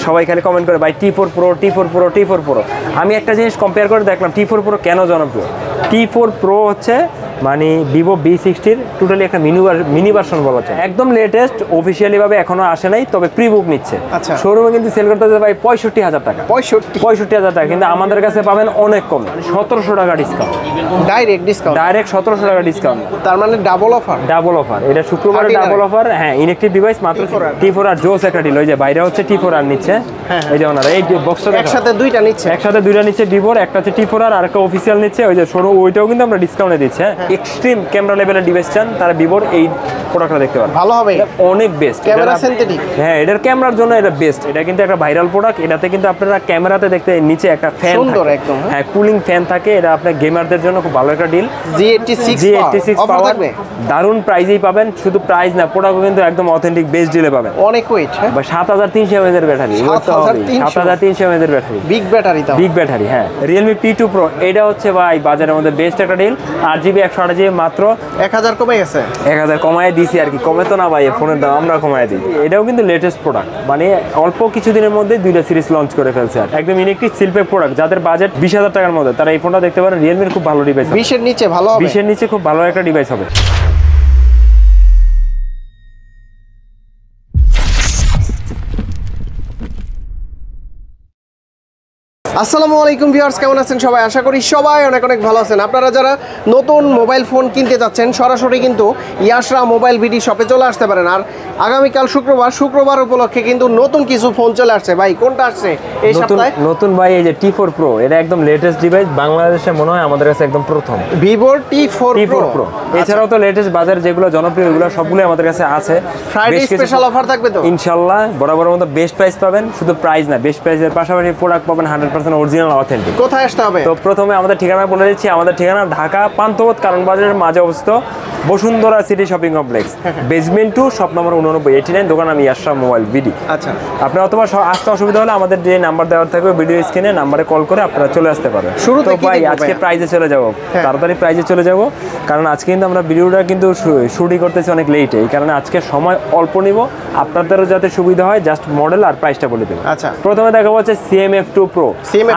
সবাই খালি কমেন্ট করে ভাই T4 Pro T4 Pro T4 Pro। আমি একটা জিনিস কম্পেয়ার করে দেখলাম T4 Pro কেন জনপ্রিয়। T4 Pro হচ্ছে মানে ভিভো V60 টোটালি একটা মিনি ভার্সন বলা যায়, একদম লেটেস্ট, অফিসিয়ালি ভাবে এখনো আসে নাই, তবে প্রি বুক নিচ্ছে। আচ্ছা, শোরুমে কিন্তু সেল করতে ভাই 65,000 টাকা, 65,000 টাকা, কিন্তু আমাদের কাছে পাবেন অনেক কম, 1700 টাকা ডিসকাউন্ট, ডাইরেক্ট 1700 টাকা ডিসকাউন্ট। তার মানে ডাবল অফার, এটা শুক্রবারে ডাবল অফার। হ্যাঁ, ইনেকটিভ ডিভাইস মাত্র T4 আর জোস একটা ডিল, ওই যে বাইরে হচ্ছে T4 আর নিচ্ছে, এই যে ওনারা এই বক্সটা একসাথে দুইটা নিচ্ছে ভিভোর, একটা হচ্ছে T4 আর আরেকটা অফিসিয়াল নিচ্ছে, ওই যে শোরুম ওইটাও কিন্তু আমরা ডিসকাউন্টে দিচ্ছি। এক্সট্রিম ক্যামেরা লেভেলের ডিভাইস চান তারা ভিভোর এই প্রোডাক্টটা দেখতে পারেন, ভালো হবে, অনেক বেস্ট ক্যামেরা সেন্সিটিভ। হ্যাঁ, এটার ক্যামেরার জন্য এটা বেস্ট, এটা কিন্তু একটা ভাইরাল প্রোডাক্ট। এটাতে কিন্তু আপনারা ক্যামেরাতে দেখতে নিচে একটা ফ্যান সুন্দর একদম, হ্যাঁ কুলিং ফ্যান থাকে, এটা আপনার গেমারদের জন্য খুব ভালো একটা ডিল। G86 পাওয়ার দারুণ প্রাইজেই পাবেন, শুধু প্রাইস না, প্রোডাক্টও কিন্তু একদম অথেন্টিক বেস্ট ডিলে পাবেন। অনেক ওয়েট, হ্যাঁ 7300 mAh এর ব্যাটারি, 7300 mAh এর ব্যাটারি, বিগ ব্যাটারি। হ্যাঁ, Realme P2 Pro এটা হচ্ছে ভাই বাজারের মধ্যে বেস্ট একটা ডিল। 8GB 128GB মাত্র 1000 কমে গেছে, 1000 কমায় দিছি আর কি, কমে তো না ভাই, ফোনের দাম আমরা কমায় দিই। এটাও কিন্তু লেটেস্ট প্রোডাক্ট, মানে অল্প কিছুদিনের মধ্যে দুইটা সিরিজ লঞ্চ করে ফেলছে, আর একদম ইলেকট্রিক শিল্পের প্রোডাক্ট। যাদের বাজেট 20,000 টাকার মধ্যে তারা এই ফোনটা দেখতে পারেন। রিয়েলমির খুব ভালো ডিভাইস, 20 এর নিচে ভালো হবে, 20 এর নিচে খুব ভালো একটা ডিভাইস হবে। আসসালামু আলাইকুম ভিউয়ার্স, কেমন আছেন সবাই? আশা করি সবাই অনেক ভালো আছেন। আপনারা যারা নতুন মোবাইল ফোন কিনতে যাচ্ছেন সরাসরি কিন্তু ইয়াশরা মোবাইল বিডি শপে চলে আসতে পারেন। আর আগামীকাল শুক্রবার উপলক্ষে কিন্তু নতুন কিছু ফোন চলে আসছে। ভাই কোনটা আসছে এই সপ্তাহে? নতুন ভাই এই যে T4 Pro, এটা একদম লেটেস্ট ডিভাইস, বাংলাদেশে মনে হয় আমাদের কাছে একদম প্রথম ভিভোর T4 Pro। এছাড়াও তো লেটেস্ট বাজারে যেগুলো জনপ্রিয় ওগুলো সবগুলো আমাদের কাছে আছে। ফ্রাইডে স্পেশাল অফার থাকবে তো ইনশাআল্লাহ, বরাবরের মতো বেস্ট প্রাইস পাবেন। শুধু প্রাইস না, বেস্ট প্রাইসের পাশাপাশি প্রোডাক্ট পাবেন 100% অরিজিনাল অথেন্টিক। কোথায় আসতে হবে? তো প্রথমে আমাদের ঠিকানা বলে দিচ্ছি। আমাদের ঠিকানা ঢাকা পান্থপথ কারণ বাজারের মাঝে অবস্থিত Bashundhara city shopping complex, basement 2, shop নম্বর 89, দোকান আমি ইয়াশরা মোবাইল বিডি। আচ্ছা, আপনারা অথবা আসতে অসুবিধা হলে আমাদের যে নাম্বার দেওয়া থাকবে ভিডিও স্ক্রিনে, নাম্বারে কল করে আপনারা চলে আসতে পারেন। শুরুতে ভাই আজকে প্রাইজে চলে যাব, তাড়াতাড়ি প্রাইজে চলে যাব, কারণ আজকে কিন্তু আমরা ভিডিওটা কিন্তু শুটিং করতেছি অনেক লেটে, এই কারণে আজকে সময় অল্প নিব, আপনাদেরও যাতে সুবিধা হয়। জাস্ট মডেল আর প্রাইসটা বলে দেবো। আচ্ছা, প্রথমে দেখাবো হচ্ছে CMF2 Pro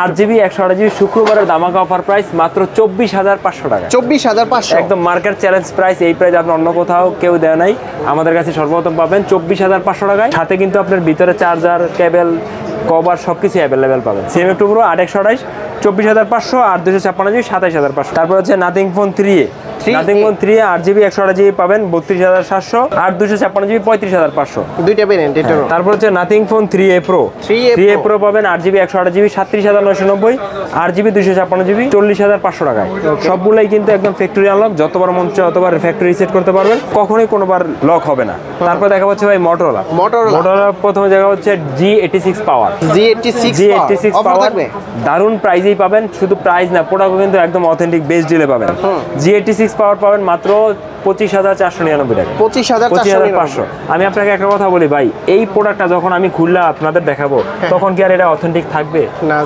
8GB 128GB, শুক্রবারের দামাকা অফার প্রাইস মাত্র 24,500 টাকা। 24,500 একদম মার্কেট চ্যালেঞ্জ প্রাইস। এই প্রাইস আপনি অন্য কোথাও কেউ দেয় নাই, আমাদের কাছে সর্বপ্রথম পাবেন 24,500 টাকায়। সাথে কিন্তু আপনার ভিতরে চার্জার, কেবল, কভার সবকিছু অ্যাভেলেবেল পাবেন। CMF2 Pro 8/128 24,500, আর 256GB 27,500। তারপর হচ্ছে nothing phone 3A, nothing phone 3A 8GB 128GB পাবেন 32,700, আর 256GB 35,500, দুইটা ভেরিয়েন্ট এটার। তারপর হচ্ছে নাথিং ফোন 3A Pro পাবেন 8GB 128GB 37,990, 8GB 256GB 40,500 টাকায়। সবগুলাই কিন্তু একদম ফ্যাক্টরি আনলক, যতবার মন চায় ততবার ফ্যাক্টরি রিসেট করতে পারবেন, কখনোই কোনোবার লক হবে না। তারপর দেখা হচ্ছে ভাই মোটরোলা প্রথমে জায়গা হচ্ছে G86 পাওয়ার, G86 পাওয়ার দারুণ প্রাইজেই পাবেন। শুধু প্রাইস না, প্রোডাক্টও কিন্তু একদম অথেন্টিক বেস্ট ডিলে পাবেন। G86 পাওয়ার পাবেন মাত্র 25,499 টাকা, 25,500। আমি আপনাকে একটা কথা বলি ভাই, এই প্রোডাক্টটা যখন আমি খুললে আপনাদের দেখাবো তখন কি আর এটা অথেন্টিক থাকবে না?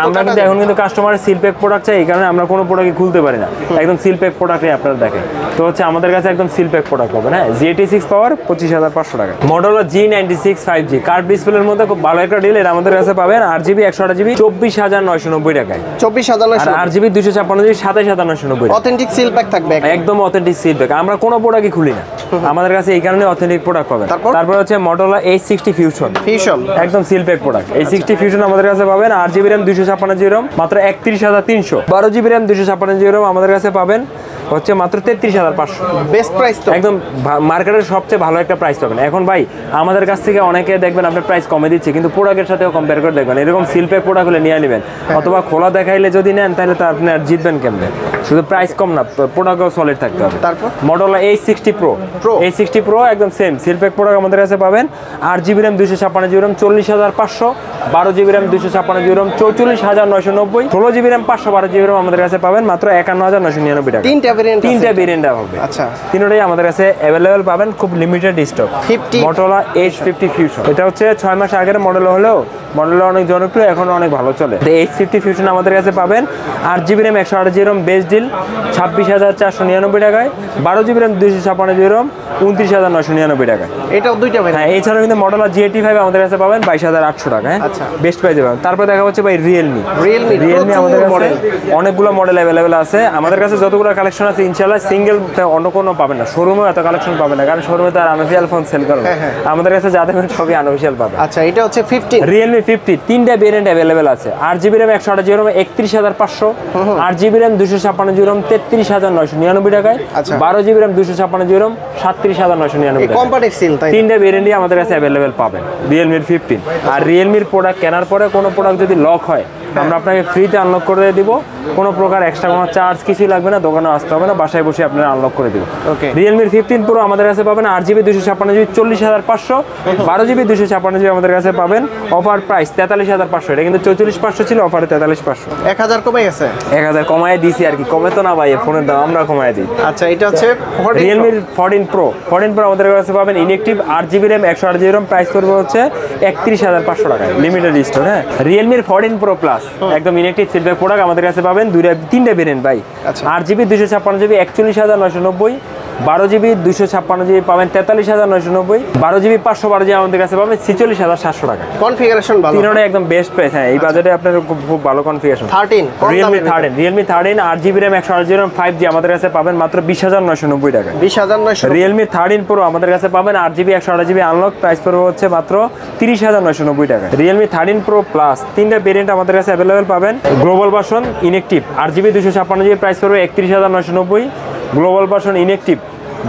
আমরা কিন্তু এখন কিন্তু কাস্টমারের সিলপ্যাক প্রোডাক্ট চাই, এই কারণে আমরা কোনো প্রোডাক্টই খুলতে পারি না, একদম সিলপ্যাক প্রোডাক্টই আপনারা দেখেন। তো হচ্ছে আমাদের কাছে একদম সিলপ্যাক প্রোডাক্ট পাবেন। হ্যাঁ, G86 পাওয়ার 25,500 টাকা। মডেল G96 5G কার্ভ ডিসপ্লের মধ্যে খুব ভালো একটা ডিল, এটা আমাদের কাছে পাবেন 8GB 128GB 24,990 টাকায়, 24,990, আর 8GB 256GB 27,990। অথেন্টিক সিলপ্যাক থাকবে, একদম অথেন্টিক সিলপ্যাক। আমরা কোনো প্রোডাক্টই খুলি না, আমাদের কাছে এই কারণে অথেন্টিক প্রোডাক্ট পাবেন। তারপর হচ্ছে Motorola H60 Fusion একদম সিলপ্যাক প্রোডাক্ট। H60 Fusion আমাদের কাছে পাবেন 8GB RAM 256GB ROM মাত্র 31,300, 12GB RAM 256GB ROM আমাদের কাছে পাবেন হচ্ছে মাত্র 33,500। বেস্ট প্রাইস তো, একদম মার্কেটের সবচেয়ে ভালো একটা প্রাইস পাবেন। এখন ভাই আমাদের কাছ থেকে অনেকে দেখবেন আপনার প্রাইস কমে দিচ্ছে, কিন্তু প্রোডাক্টের সাথেও কম্পেয়ার করে দেখবেন, এরকম সিলপ্যাক প্রোডাক্ট হলে নিয়ে নেবেন, অথবা খোলা দেখাইলে যদি নেন তাহলে তো আপনি আর জিতবেন কেমনে? শুধু প্রাইস কম না, প্রোডাক্টও সলিড থাকতে হবে। তারপর Motorola H60 Pro একদম সেম সিলপ্যাক প্রোডাক্ট আমাদের কাছে পাবেন 8GB RAM 256GB ROM 40,500, 12 GB RAM 256 GB RAM 44,990, 16 GB RAM 512 GB RAM আমাদের কাছে পাবেন মাত্র 51,999 টাকা। তিনটা ভেরিয়েন্ট হবে। আচ্ছা, তিনটাই আমাদের কাছে অ্যাভেলেবেল পাবেন, খুব limited stock. Motorola H50 Fusion, এটা হচ্ছে 6 মাস আগের মডেল হলেও মডেলটা অনেক জনপ্রিয়, এখন অনেক ভালো চলে। H50 Fusion আমাদের কাছে পাবেন 8 GB RAM 128 GB RAM best deal 26,499 টাকায়, 12 জিবি র্যাম 256 জিবি র্যাম 29,999 টাকায়। এটাও দুইটা ভেরিয়েন্ট। হ্যাঁ, এছাড়াও কিন্তু Motorola G85 আমাদের কাছে পাবেন 22,800 টাকায়। আচ্ছা, বেস্ট প্রাইসে পাবেন। তারপর দেখা হচ্ছে ভাই Realme আমাদের কাছে অনেকগুলো মডেল অ্যাভেলেবেল আছে। আমাদের কাছে যতগুলো কালেকশন আছে ইনশাআল্লাহ সিঙ্গেল অন্য কোনো পাবেন না, শোরুমে এত কালেকশন পাবেন না, কারণ শোরুমে তো আর আনঅফিশিয়াল ফোন সেল করে না। আমাদের কাছে যা দেখবেন সবই আনঅফিশিয়াল পাবেন। আচ্ছা, এটা হচ্ছে 15 Realme 50, তিনটা ভেরিয়েন্ট অ্যাভেলেবেল আছে। 8 GB RAM 128 GB RAM 31,500, 8 GB RAM 256 GB RAM 33,999 টাকায়, 12 জিবি র্যাম 256 জিবি র্যাম 37,999 টাকা। কোম্পানির সিল, তাই তিনটা ভেরিয়েন্টই আমাদের কাছে অ্যাভেলেবেল পাবেন Realme 15। আর Realme প্রোডাক্ট কেনার পরে কোনো প্রোডাক্ট যদি লক হয় আমরা আপনাকে ফ্রিতে আনলক করে দিব, কোনো প্রকার এক্সট্রা কোনো চার্জ কিছুই লাগবে না, দোকানে আসতে হবে না, বাসায় বসে আপনারা আনলক করে দিব। ওকে, Realme 15 Pro আমাদের কাছে পাবেন 8 জিবি 256 জিবি 40,500, 12 জিবি 256 জিবি আমাদের কাছে পাবেন অফার প্রাইস 43,500। এটা কিন্তু 44,500 ছিল, অফারে 43,500। 1000 কমে গেছে, 1000 কমায় দিছি আর কি, কমে তো না ভাই, ফোনের দাম আমরা কমায় দিই। আচ্ছা, এটা হচ্ছে Realme 14 Pro আমাদের কাছে পাবেন inactive 8 GB RAM 128 GB RAM, price পড়বে হচ্ছে 31,500 টাকায়, লিমিটেড স্টোর। হ্যাঁ, Realme 14 Pro Plus একদম ইনএক্টিভ সিলভার প্রোডাক্ট আমাদের কাছে পাবেন তিনটা ভেরিয়েন্ট ভাই। 8 জিবি 256 জিবি 41,990, 12 জিবি 256 জিবি পাবেন 43,990, 12 জিবি 512 জিবি আমাদের কাছে পাবেন 46,700 টাকা। কনফিগারেশন ভালো, তিনটাই একদম বেস্ট প্রাইস। হ্যাঁ, এই বাজেটে আপনার খুব ভালো configuration. Realme 13 8 GB RAM 128 GB RAM 5G আমাদের কাছে পাবেন মাত্র 20,990 টাকা। 20,990। Realme 13 Pro আমাদের কাছে পাবেন 8 জিবি 128 জিবি আনলক, প্রাইস পড়বে হচ্ছে মাত্র 30,990 টাকা। Realme 13 Pro Plus তিনটা ভেরিয়েন্ট আমাদের কাছে অ্যাভেলেবেল পাবেন। Global version inactive 8 GB 256 GB price পড়বে 31,990, global version inactive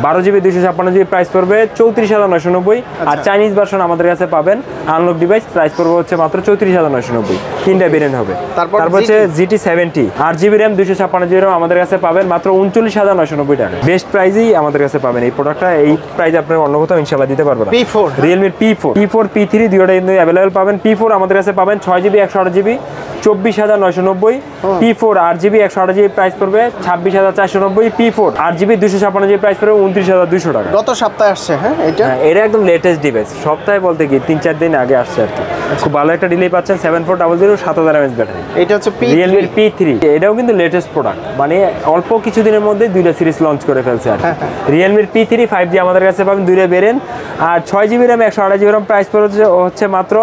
12 GB 256 GB price পড়বে 34,990, আর চাইনিজ ভার্সন আমাদের কাছে পাবেন আনলক ডিভাইস, প্রাইস পড়বে হচ্ছে মাত্র 34,990। তিনটা ভেরিয়েন্ট হবে। তারপর হচ্ছে GT70 8 GB RAM 256 GB RAM আমাদের কাছে পাবেন মাত্র 39,990 টাকা। বেস্ট প্রাইসেই আমাদের কাছে পাবেন এই প্রোডাক্টটা, এই প্রাইসে আপনার অন্য কোথাও ইনশাআল্লাহ দিতে পারবেন না। P4 Realme P4 P3 দুটোই কিন্তু অ্যাভেলেবেল পাবেন। P4 আমাদের কাছে পাবেন 6 GB 128 GB 24,990, P4 8 GB 128 GB price পড়বে 26,490, P4 8 জিবি 256 জিবি প্রাইস পড়বে 29,200 টাকা। গত সপ্তাহে আসছে। হ্যাঁ, এটা একদম লেটেস্ট ডিভাইস, সপ্তাহে বলতে কি 3-4 দিন আগে আসছে আর কি। খুব ভালো একটা ডিলে পাচ্ছেন 7400 7000 mAh ব্যাটারি। এটা হচ্ছে Realme P3, এটাও কিন্তু লেটেস্ট প্রোডাক্ট, মানে অল্প কিছুদিনের মধ্যে দুইটা সিরিজ লঞ্চ করে ফেলছে আর কি। Realme P3 5G আমাদের কাছে পাবেন দুইটা ভেরিয়েন্ট, আর 6 GB RAM 128 GB RAM price পড়বে হচ্ছে মাত্র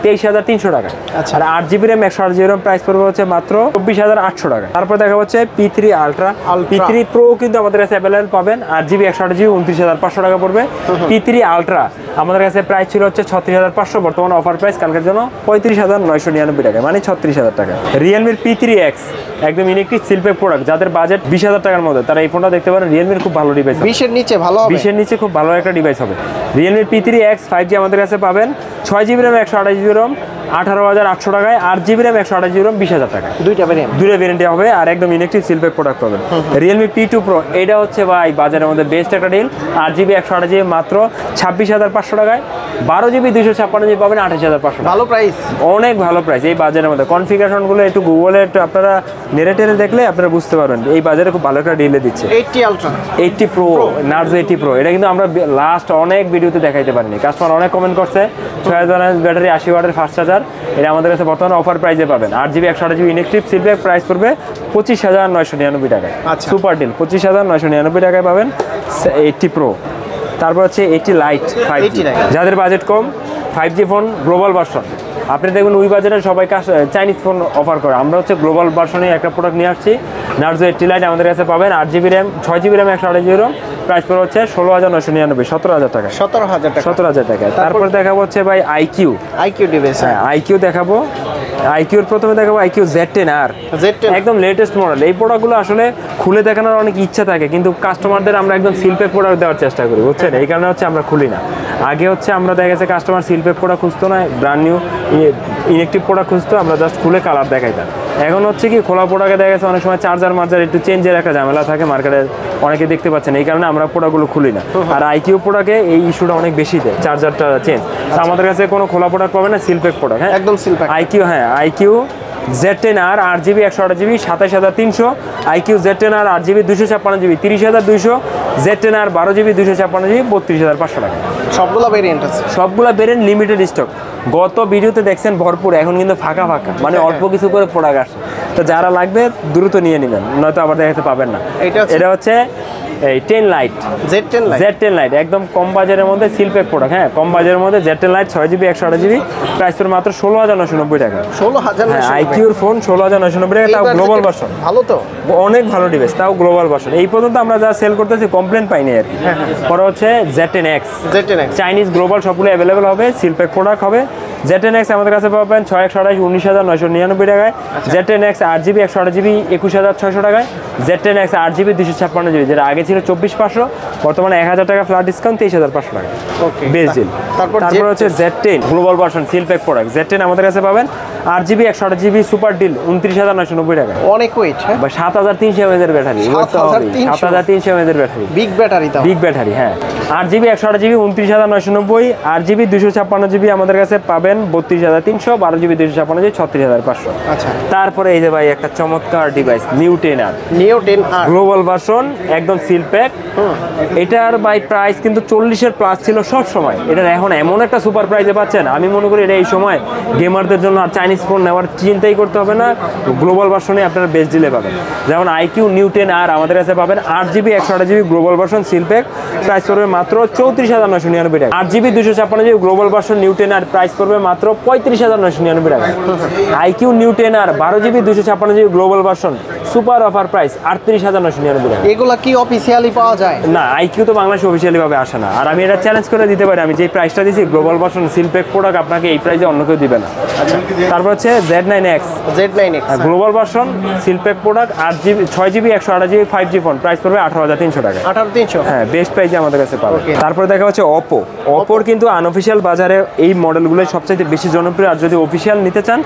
23,300 টাকা, আর 8 GB RAM 128 GB RAM price পড়বে হচ্ছে মাত্র 24,800 টাকা। তারপর দেখা হচ্ছে P3 Ultra P3 Pro কিন্তু আমাদের কাছে অ্যাভেলেবল পাবেন 8 জিবি 128 জিবি 29,500 টাকা পড়বে। P3 Ultra আমাদের কাছে প্রাইস ছিল হচ্ছে 36,500, বর্তমানে অফার প্রাইস কালকের জন্য 35,999 টাকা, মানে 36,000 টাকা। Realme P3X একদম ইনএক্টিভ সিলপ্যাক প্রোডাক্ট, যাদের বাজেট 20,000 টাকার মধ্যে তারা এই ফোনটা দেখতে পারেন। Realme খুব ভালো ডিভাইস, 20 এর নিচে ভালো হবে, 20 এর নিচে খুব ভালো একটা ডিভাইস হবে। Realme P3X 5G আমাদের কাছে পাবেন 6 জিবি র্যাম 128 জিবি র্যাম 18,800 টাকায়, 8 জিবি র্যাম 128 জিবি র্যাম 20,000 টাকা। দুইটা ভেরিয়েন্টে হবে, আর একদম ইনএক্টিভ সিলপ্যাক প্রোডাক্ট পাবেন। Realme P2 Pro এটা হচ্ছে ভাই বাজারের মধ্যে বেস্ট একটা ডিল, 8 জিবি 128 জিবি মাত্র 26,500 টাকায়, 12 জিবি 256 জিবি পাবেন 28,500। ভালো প্রাইস, অনেক ভালো প্রাইস এই বাজারের মধ্যে। কনফিগারেশনগুলো একটু গুগলে একটু আপনারা নেড়ে দেখলে আপনারা বুঝতে পারবেন এই বাজারে খুব ভালো একটা ডিলে দিচ্ছে। 80 Pro Narzo 80 Pro এটা কিন্তু আমরা লাস্ট অনেক ভিডিওতে দেখাইতে পারিনি, কাস্টমার অনেক কমেন্ট করছে। 6000 mAh ব্যাটারি 80 ওয়াটের ফাস্ট চার্জার, এটা আমাদের কাছে বর্তমানে অফার প্রাইসে পাবেন। 8 GB 128 GB inactive seal pack price পড়বে 25,999 টাকায়। সুপার ডিল 25,999 টাকায় পাবেন 80 Pro। তারপর হচ্ছে 80 Lite 5G, যাদের বাজেট কম 5G ফোন গ্লোবাল ভার্সন। আপনি দেখবেন ওই বাজারে সবাই চাইনিজ ফোন অফার করে, আমরা হচ্ছে গ্লোবাল ভার্সনে একটা প্রোডাক্ট নিয়ে আসছি। Narzo 80 Lite আমাদের কাছে পাবেন 8 GB RAM 6 GB RAM 128 GB RAM, price পড়ে হচ্ছে 16,999 17,000 টাকা। 17,000 টাকা। তারপর দেখাবো হচ্ছে ভাই IQ ডিভাইস। হ্যাঁ, IQ দেখাবো। IQর প্রথমে দেখাবো IQ Z10R, একদম লেটেস্ট মডেল। এই প্রোডাক্টগুলো আসলে খুলে দেখানোর অনেক ইচ্ছা থাকে, কিন্তু কাস্টমারদের আমরা একদম সিলপ্যাক প্রোডাক্ট দেওয়ার চেষ্টা করি, বুঝছেন? এই কারণে হচ্ছে আমরা খুলি না। আগে হচ্ছে আমরা দেখা গেছে কাস্টমার সিলপ্যাক প্রোডাক্ট খুঁজতো না, ব্র্যান্ড নিউ ইনএক্টিভ প্রোডাক্ট খুঁজতো, আমরা জাস্ট খুলে কালার দেখাইতাম। এখন হচ্ছে কি খোলা প্রোডাক্টে দেখা গেছে অনেক সময় চার্জার মার্জার একটু চেঞ্জের একটা ঝামেলা থাকে মার্কেটে, অনেকে দেখতে পাচ্ছেন, এই কারণে আমরা প্রোডাক্টগুলো খুলি না। আর আইকিউ প্রোডাক্টে এই ইস্যুটা অনেক বেশি দেয়, চার্জারটা চেঞ্জ। আমাদের কাছে কোনো খোলা প্রোডাক্ট পাবে না, সিলপ্যাক প্রোডাক্ট। হ্যাঁ একদম সিলপ্যাক। আইকিউ, হ্যাঁ iQOO Z10R 8GB 128GB 27300, iQOO Z10R 8GB 256GB 30200, Z10R 12GB 256GB 32500 টাকা। সবগুলা ভেরিয়েন্ট আছে, সবগুলা ভেরিয়েন্ট লিমিটেড স্টক। গত ভিডিওতে দেখছেন ভরপুর, এখন কিন্তু ফাঁকা ফাঁকা, মানে অল্প কিছু করে প্রোডাক্ট আসে। তো যারা লাগবে দ্রুত নিয়ে নেবেন, নয়তো আবার দেখাতে পাবেন না। এটা হচ্ছে এই 10 লাইট, Z10 লাইট, একদম কম বাজারের মধ্যে সিলপ্যাক প্রোডাক্ট। হ্যাঁ কম বাজারের মধ্যে Z10 light 6GB 128GB, price পড়ে মাত্র 16990 টাকা। 16990। হ্যাঁ আইকিউর ফোন 16990 টাকা, তাও গ্লোবাল ভার্সন। ভালো তো, অনেক ভালো ডিভাইস, তাও গ্লোবাল ভার্সন। এই পর্যন্ত আমরা যা সেল করতেছি কমপ্লেন পাইনি আর কি। পরে হচ্ছে Z10X, চাইনিজ গ্লোবাল সবগুলো অ্যাভেলেবেল হবে, সিলপ্যাক প্রোডাক্ট হবে। Z10X আমাদের কাছে পাবেন 6128 19999 টাকায়। Z10X 8GB 128GB 21600 টাকায়। Z10X 8GB 256GB, যেটা আগে ছিল 24500, বর্তমানে 1000 টাকা ফ্ল্যাট ডিসকাউন্ট 23500 টাকা। ওকে, বেস্ট ডিল। তারপর হচ্ছে Z10 global version seal pack product. Z10 আমাদের কাছে পাবেন 8GB 128GB সুপার ডিল 29990 টাকা। অনেক ওয়েট, হ্যাঁ 7300 mAh এর ব্যাটারি, 7300 mAh এর ব্যাটারি, বিগ ব্যাটারি, তাও বিগ ব্যাটারি। হ্যাঁ 8GB 128GB 29990, 8GB 256GB আমাদের কাছে পাবেন 32300, 12GB 256GB 36500। আচ্ছা, তারপরে এই যে ভাই একটা চমৎকার device new 10R global version, একদম সিলপ্যাক। এটার ভাই প্রাইস কিন্তু 40-এর প্লাস ছিল সব সময়, এটার এখন এমন একটা সুপার প্রাইসে পাচ্ছেন, আমি মনে করি এটা এই সময় গেমারদের জন্য আর চাইনিজ ফোন নেওয়ার চিন্তাই করতে হবে না, গ্লোবাল ভার্সনে আপনারা বেস্ট ডিলে পাবেন। যেমন আইকিউ নিউ 10R আমাদের কাছে পাবেন 8GB 128GB global version seal pack, price পড়বে মাত্র 34999 টাকা। 8GB 256GB global version new 10R price পড়বে মাত্র 35999 টাকা। IQOO new 10R 12GB 256GB global version super offer price 38999 টাকা। এগুলা কি অফিশিয়ালি পাওয়া যায়? না, আইকিউ তো বাংলাদেশে অফিশিয়ালি ভাবে আসে না। আর আমি এটা চ্যালেঞ্জ করে দিতে পারি, আমি যে প্রাইসটা দিছি গ্লোবাল ভার্সন সিলপ্যাক প্রোডাক্ট আপনাকে এই প্রাইসে অন্য কেউ দিবে না। তারপর হচ্ছে Z9X global version seal pack product 8GB 6GB 128GB 5G phone, price পড়বে 18300 টাকা। 18300, হ্যাঁ বেস্ট প্রাইসে আমাদের কাছে পাবেন। তারপরে দেখা হচ্ছে Oppo কিন্তু আনঅফিশিয়াল বাজারে এই মডেলগুলো সবচেয়ে বেশি জনপ্রিয়। আর যদি অফিশিয়াল নিতে চান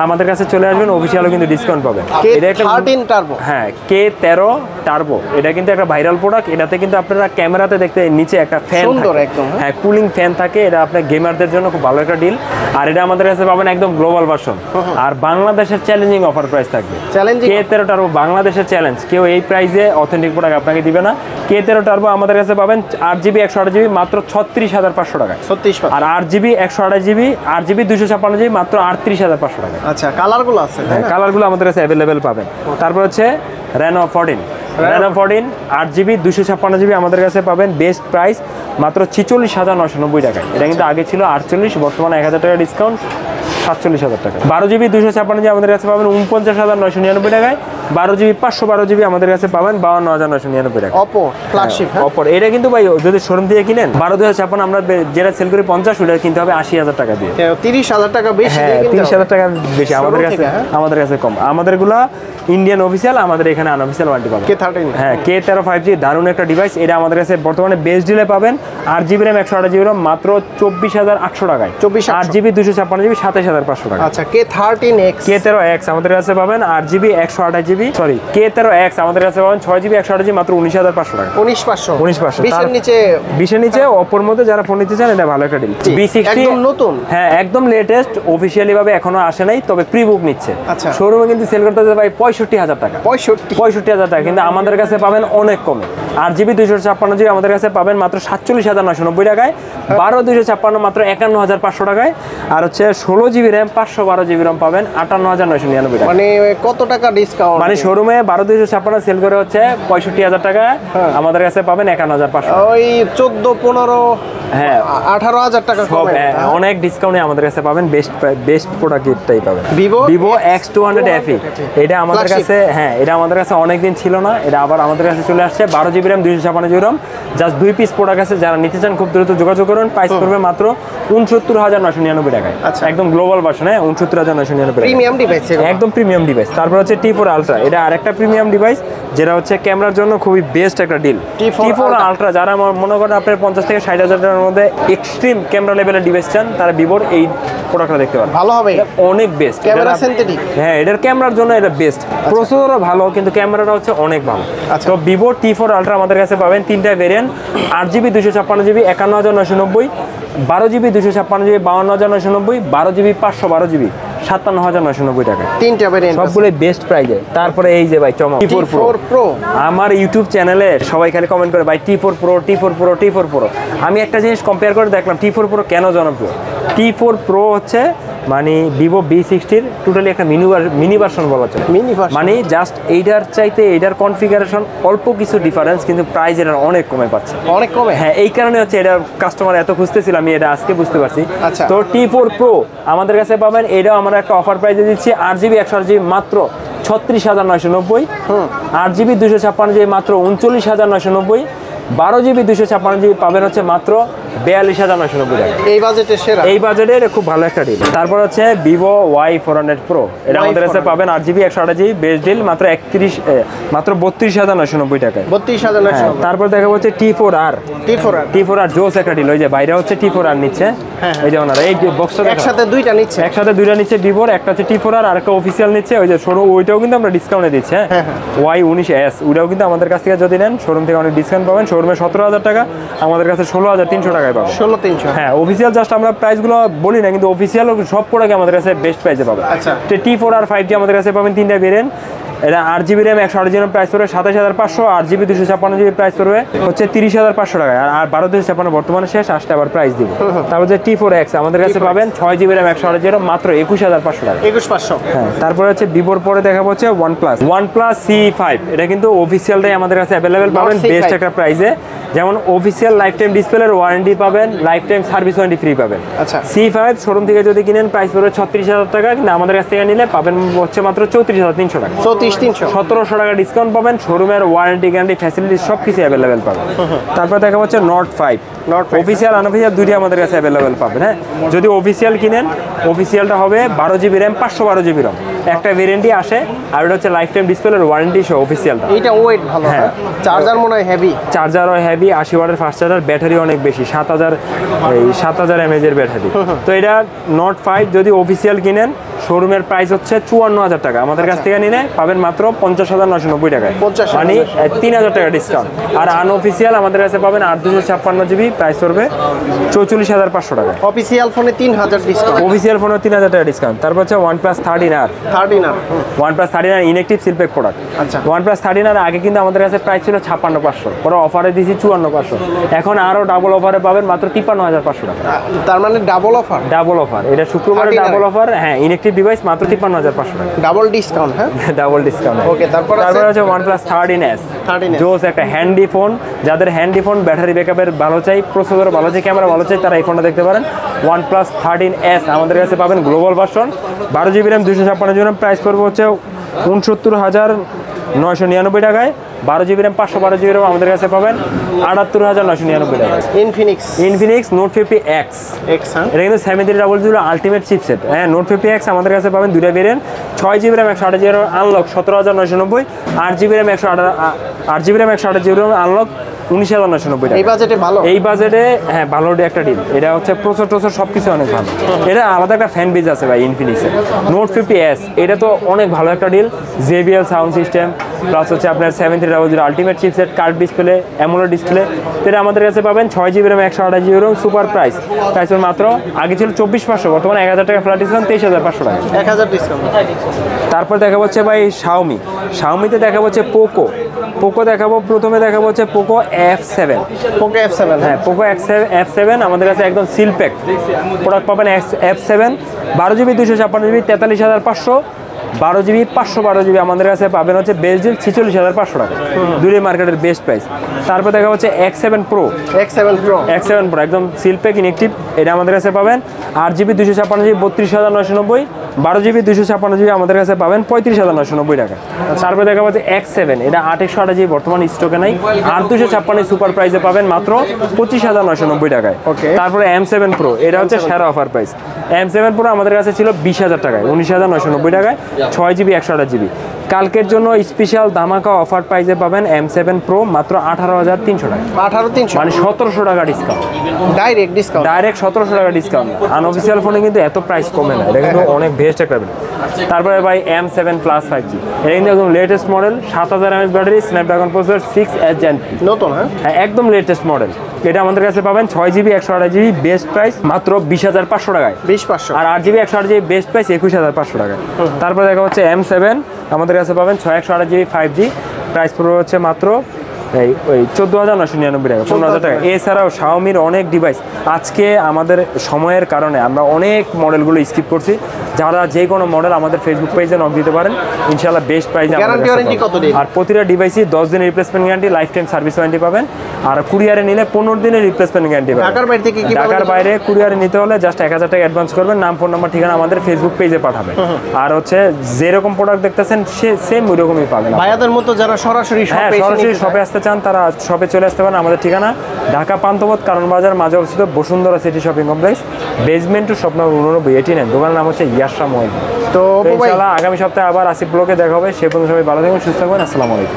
আমাদের কাছে চলে আসবেন, অফিশিয়ালও কিন্তু ডিসকাউন্ট পাবেন। এটা একটা 13 টার্বো, হ্যাঁ K13 টার্বো, এটা কিন্তু একটা ভাইরাল প্রোডাক্ট। এটাতে কিন্তু আপনারা ক্যামেরাতে দেখতে নিচে একটা ফ্যান সুন্দর একদম, হ্যাঁ কুলিং ফ্যান থাকে, এটা আপনার গেমারদের জন্য খুব ভালো একটা ডিল। আর এটা আমাদের কাছে পাবেন একদম গ্লোবাল ভার্সন, আর বাংলাদেশের চ্যালেঞ্জিং অফার প্রাইস থাকবে। K13 টার্বো বাংলাদেশের চ্যালেঞ্জ, কেউ এই প্রাইসে অথেন্টিক প্রোডাক্ট আপনাকে দিবে না। K13 টার্বো আমাদের কাছে পাবেন 8GB 128GB মাত্র 36500 টাকা, আর 8GB 128GB 8GB 256GB মাত্র 38500 টাকা। আচ্ছা, কালারগুলো আছে, হ্যাঁ কালারগুলো আমাদের কাছে অ্যাভেলেবেল পাবেন। তারপর হচ্ছে Reno 14 8GB 256GB আমাদের কাছে পাবেন বেস্ট প্রাইস মাত্র 46990 টাকায়। এটা কিন্তু আগে ছিল 48, বর্তমানে 1000 টাকা ডিসকাউন্ট 47000 টাকা। 12GB 256GB আমাদের কাছে পাবেন 49999 টাকায়। 12GB 512GB আমাদের কাছে পাবেন 52999 টাকা। Oppo ফ্ল্যাগশিপ, Oppo এটা কিন্তু ভাই যদি শোরুম দিয়ে কিনেন 12056 আমরা যেটা সেল করি 50, ওটা কিনতে হবে 80000 টাকা দিয়ে। 30000 টাকা বেশি, হ্যাঁ 30000 টাকা বেশি আমাদের কাছে কম। আমাদেরগুলা ইন্ডিয়ান অফিসিয়াল, আমাদের এখানে আনঅফিসিয়াল ওয়ারেন্টি পাবেন। K13 হ্যাঁ K13 5G দারুণ একটা ডিভাইস। এটা আমাদের কাছে বর্তমানে বেস্ট ডিলে পাবেন। 8GB RAM 128GB RAM মাত্র 24800 টাকায়। 8GB 256GB 27500 টাকা। আচ্ছা, K13X আমাদের কাছে পাবেন 8GB 128GB, সরি K13X আমাদের কাছে পাবেন 6GB 128GB মাত্র 19500 টাকা। 19500 20 এর নিচে Oppo মধ্যে যারা ফোন নিতে চান এটা ভালো একটা ডিল। B60 একদম নতুন, হ্যাঁ একদম লেটেস্ট, অফিশিয়ালি ভাবে এখনো আসে নাই, তবে প্রি বুক নিচ্ছে। আচ্ছা, শোরুমে কিন্তু সেল করতে ভাই 65000 টাকা, 65000 টাকা, কিন্তু আমাদের কাছে পাবেন অনেক কমে। 8GB 256GB আমাদের কাছে পাবেন মাত্র 47990 টাকায়। 12 মাত্র 51500 টাকায়। আর হচ্ছে 16GB RAM 512GB RAM পাবেন 58999 টাকা। মানে কত টাকা ডিসকাউন্ট? মানে শোরুমে 12 সেল করে হচ্ছে 65000 টাকা, আমাদের কাছে পাবেন 51500, ওই 14-15 হ্যাঁ 18000 টাকা কমে। অনেক ডিসকাউন্টে আমাদের কাছে পাবেন, বেস্ট প্রোডাক্ট এটাই পাবেন। Vivo X200 FE এটা আমাদের কাছে, হ্যাঁ এটা আমাদের কাছে অনেকদিন ছিল না, এটা আবার আমাদের কাছে চলে আসছে। 12GB RAM 256GB RAM, just 2 piece product আছে, যারা নিতে চান খুব দ্রুত যোগাযোগ করুন। প্রাইস করবে মাত্র 69999 টাকায়, একদম গ্লোবাল ভার্সন। হ্যাঁ 69999 টাকা, প্রিমিয়াম ডিভাইস, একদম প্রিমিয়াম ডিভাইস। তারপর হচ্ছে T4 Ultra, এটা আরেকটা প্রিমিয়াম ডিভাইস, যেটা হচ্ছে ক্যামেরার জন্য খুবই বেস্ট একটা ডিল। T4 Ultra যারা মনে করেন আপনার 50 থেকে 60000 টাকার ক্যামেরার মধ্যে এক্সট্রিম ক্যামেরা লেভেলের ডিভাইস চান তারা ভিভোর এই প্রোডাক্টটা দেখতে পারেন। ভালো হবে, অনেক বেস্ট ক্যামেরা সিনথেটিক। হ্যাঁ, এটার ক্যামেরার জন্য এটা বেস্ট। প্রসেসরও ভালো, কিন্তু ক্যামেরাটা হচ্ছে অনেক ভালো। তো ভিভো T4 আলট্রা আমাদের কাছে পাবেন তিনটা variant, 8GB 256GB 51990, 12GB 256GB 52990, 12GB 512GB 57990 টাকা। তিনটা ভেরিয়েন্ট সবগুলো বেস্ট প্রাইজে। তারপরে এই যে ভাই চমক T4 Pro। আমার ইউটিউব চ্যানেলে সবাই খালি কমেন্ট করে ভাই T4 Pro T4 Pro T4 Pro। আমি একটা জিনিস কম্পেয়ার করে দেখলাম T4 Pro কেন জনপ্রিয়। T4 Pro হচ্ছে মানে ভিভো V60-র টোটালি একটা মিনি ভার্সন বলা চলে। মানে জাস্ট এইটার চাইতে এইটার কনফিগারেশন অল্প কিছু ডিফারেন্স, কিন্তু প্রাইস এটার অনেক কমে পাচ্ছে, অনেক কমে। হ্যাঁ, এই কারণে হচ্ছে এটা কাস্টমার এত খুঁজতেছিল, আমি এটা আজকে বুঝতে পারছি। তো T4 Pro আমাদের কাছে পাবেন, এটাও আমরা একটা অফার প্রাইসে দিচ্ছি, 8GB 128GB মাত্র 36,990, 8GB 256GB মাত্র 39,990, 12GB 256GB পাবেন হচ্ছে মাত্র 42,990 টাকা। এই বাজেটে সেরা, এই বাজেটের খুব ভালো একটা ডিল। তারপর হচ্ছে ভিভো Y400 Pro, এটা আমাদের কাছে পাবেন 8GB 128GB বেস্ট ডিল মাত্র 32,990 টাকায়। 32,990। তারপর দেখা হচ্ছে T4R জোস একটা ডিল, ওই যে বাইরে হচ্ছে T4R নিচ্ছে, এই যে ওনারা এই বক্সটা একসাথে দুইটা নিচ্ছে ভিভোর, একটা হচ্ছে T4R আর একটা অফিসিয়াল নিচ্ছে, ওই যে শোরুম ওইটাও কিন্তু আমরা ডিসকাউন্টে দিচ্ছি। Y19s ওইটাও কিন্তু আমাদের কাছ থেকে যদি নেন শোরুম থেকে অনেক ডিসকাউন্ট পাবেন। শোরুমে 17,000 টাকা, আমাদের কাছে 16,300 টাকায় পাবেন। 16,300। হ্যাঁ, অফিসিয়াল জাস্ট আমরা প্রাইসগুলো বলি না, কিন্তু অফিসিয়াল সব প্রোডাক্ট আমাদের কাছে বেস্ট প্রাইসে পাবেন। আচ্ছা, T4R 5G আমাদের কাছে পাবেন তিনটা ভেরিয়েন্ট। এটা 8GB RAM 128GB প্রাইস পড়বে 27,500, 8GB 256GB প্রাইস পড়বে হচ্ছে 30,500 টাকা, আর 12,256 বর্তমানে শেষ, আসতে আবার প্রাইস দিব। তারপর যে T4X আমাদের কাছে পাবেন 6GB RAM 128GB মাত্র 21,500 টাকা। 21,500। হ্যাঁ, তারপরে হচ্ছে ভিভোর পরে দেখাবো হচ্ছে OnePlus C5, এটা কিন্তু অফিসিয়ালটাই আমাদের কাছে অ্যাভেলেবেল পাবেন বেস্ট একটা প্রাইসে। যেমন অফিসিয়াল লাইফ টাইম ডিসপ্লের ওয়ারেন্টি পাবেন, life time service warranty free পাবেন। আচ্ছা, C5 শোরুম থেকে যদি কিনেন প্রাইস পড়বে 36,000 টাকা, কিন্তু আমাদের কাছ থেকে নিলে পাবেন হচ্ছে মাত্র 34,300 টাকা। 1700 টাকা ডিসকাউন্ট পাবেন। শোরুমের ওয়ারেন্টি গ্যারান্টি ফ্যাসিলিটি সব কিছু অ্যাভেলেবেল পাবেন। তারপর দেখা হচ্ছে Note 5 অফিসিয়াল আনঅফিসিয়াল দুইটি আমাদের কাছে অ্যাভেলেবেল পাবেন। হ্যাঁ, যদি অফিসিয়াল কিনেন অফিসিয়ালটা হবে 12GB RAM 512GB ROM, একটা ভেরিয়েন্টই আসে, আর এটা হচ্ছে লাইফ টাইম ডিসপ্লের ওয়ারেন্টি সহ অফিসিয়ালটা। এটা ওয়েট ভালো, হ্যাঁ, চার্জার মনে হয় হেভি, চার্জারও হেভি, 80 ওয়াটের ফাস্ট চার্জার, ব্যাটারি অনেক বেশি, 7,000 mAh এর ব্যাটারি। তো এটা Note 5 যদি অফিসিয়াল কিনেন শোরুমের প্রাইস হচ্ছে 54,000 টাকা, আমাদের কাছ থেকে নিলে পাবেন মাত্র 50,990 টাকায়, মানে 3,000 টাকা ডিসকাউন্ট। আর আনঅফিসিয়াল আমাদের কাছে পাবেন 8/256GB প্রাইস পড়বে 44,500 টাকা। অফিসিয়াল ফোনে 3,000 ডিসকাউন্ট, অফিসিয়াল ফোনে 3,000 টাকা ডিসকাউন্ট। তারপর হচ্ছে OnePlus 13R OnePlus 13R inactive seal pack product. আচ্ছা, OnePlus 13R আগে কিন্তু আমাদের কাছে প্রাইস ছিল 56,500, পরে অফারে দিয়েছি 54,500, এখন আরও ডাবল অফারে পাবেন মাত্র 53,500 টাকা। তার মানে ডাবল অফার, এটা শুক্রবারে ডাবল অফার। হ্যাঁ, ইনঅ্যাকটিভ ডিভাইস মাত্র 53,500 টাকা, ডাবল ডিসকাউন্ট। হ্যাঁ, ডাবল ডিসকাউন্ট। ওকে, তারপর হচ্ছে OnePlus 13s জোস একটা হ্যান্ডি ফোন। যাদের হ্যান্ডি ফোন, ব্যাটারি ব্যাকআপের ভালো চাই, প্রসেসর ভালো চাই, ক্যামেরা ভালো চাই, তারা এই ফোনটা দেখতে পারেন। OnePlus 13s আমাদের কাছে পাবেন global version, 12GB RAM 256GB RAM price পড়বে হচ্ছে 69,999 টাকায়। 12GB RAM 512GB RAM আমাদের কাছে পাবেন 78,999 টাকায়। ইনফিনিক্স Note 50X, এটা কিন্তু 7300 আলটিমেট চিপসেট। হ্যাঁ, Note 50X আমাদের কাছে পাবেন দুইটা variant, 6GB RAM 128GB RAM unlock 17,990, 8GB RAM 128GB RAM unlock 19,990 টাকা। এই বাজেটে হ্যাঁ ভালো একটা ডিল। এটা হচ্ছে প্রসেসর সবকিছু অনেক ভালো, এটা আলাদা একটা ফ্যান বেজ আছে ভাই ইনফিনিক্সের। Note 50s এটা তো অনেক ভালো একটা deal, JBL sound system plus হচ্ছে আপনার 7300 ultimate chipset, curved display, AMOLED display. এটা আমাদের কাছে পাবেন 6GB RAM 128GB RAM super price মাত্র আগে ছিল 24,500, বর্তমানে 1,000 টাকা ফ্ল্যাট ডিসকাউন্ট 23,500 টাকা, 1,000 ডিসকাউন্ট। তারপর দেখা হচ্ছে ভাই শাওমিতে দেখা হচ্ছে পোকো দেখাবো। প্রথমে দেখাবো হচ্ছে পোকো F7। হ্যাঁ, পোকো F7 আমাদের কাছে একদম সিল প্যাক প্রোডাক্ট পাবেন। F7 12GB 256GB 43,500, 12GB 512GB আমাদের কাছে পাবেন হচ্ছে বেস্ট ডিল 46,500 টাকা, দুটোই মার্কেটের বেস্ট প্রাইস। তারপর দেখা হচ্ছে X7 Pro একদম সিল প্যাক ইনঅ্যাকটিভ, এটা আমাদের কাছে পাবেন 8GB 256GB 32,990, 12GB 256GB আমাদের কাছে পাবেন 35,990 টাকা। তারপরে দেখা হচ্ছে X7, এটা 8/128GB বর্তমান স্টকে নাই, 8/256 সুপার প্রাইসে পাবেন মাত্র 25,990 টাকায়। তারপরে M7 Pro, এটা হচ্ছে সেরা অফার প্রাইস। M7 Pro আমাদের কাছে ছিল 20,000 টাকায়, 19,990 টাকায়, 6GB 128GB। কালকের জন্য স্পেশাল ধামাকা অফার প্রাইসে পাবেন M7 Pro মাত্র 18,300 টাকা। 18,300 মানে 1700 টাকা ডিসকাউন্ট, ডাইরেক্ট ডিসকাউন্ট, ডাইরেক্ট 1700 টাকা ডিসকাউন্ট। আনঅফিসিয়াল ফোনে কিন্তু এত প্রাইস কমে না, এটা কিন্তু অনেক বেস্ট একটা ব্যাপার। তারপরে ভাই M7 Plus 5G, এটা কিন্তু একদম latest model, 7000 mAh battery, Snapdragon processor 6H Gen 3, নতুন। হ্যাঁ একদম লেটেস্ট মডেল। এটা আমাদের কাছে পাবেন 6GB 128GB বেস্ট প্রাইস মাত্র 20,500 টাকায়, 20,500। আর 8GB 128GB বেস্ট প্রাইস 21,500 টাকায়। তারপরে দেখা হচ্ছে M7, আমাদের কাছে পাবেন 6/128GB 5G, প্রাইস পুরো হচ্ছে মাত্র ওই 14,999 টাকা, 15,000 টাকা। এছাড়াও শাওমির অনেক ডিভাইস, আজকে আমাদের সময়ের কারণে আমরা অনেক মডেলগুলো স্কিপ করছি। যারা যে কোনো মডেল আমাদের ফেসবুক পেজে নক দিতে পারেন, ইনশাআল্লাহ বেস্ট প্রাইসে। আর প্রতিটা ডিভাইসই 10 দিনের replacement guarantee, life time service warranty পাবেন। আর কুরিয়ারে নিলে 15 দিনের রিপ্লেসমেন্ট গ্যারান্টি পাবেন। ঢাকার বাইরে কুরিয়ারে নিতে হলে জাস্ট 1000 টাকা অ্যাডভান্স করবেন, নাম ফোন নাম্বার ঠিকানা আমাদের ফেসবুক পেজে পাঠাবেন। আর হচ্ছে যেরকম প্রোডাক্ট দেখতেছেন সেম ওই রকমই পাবেন। ভাইয়াদের মতো যারা সরাসরি শপে আসতে চান তারা শপে চলে আসতে পারেন। আমাদের ঠিকানা ঢাকা পান্থপথ কারণ বাজার মাঝে অবস্থিত Bashundhara city shopping complex, basement two shop নম্বর 89, দোকানের নাম হচ্ছে ইয়াশা মোবাইল। তো ইনশাআল্লাহ আগামী সপ্তাহে আবার আসিফ ব্লগে দেখা হবে। সে পর্যন্ত সবাই ভালো থাকবেন, সুস্থ থাকবেন। আসসালামু আলাইকুম।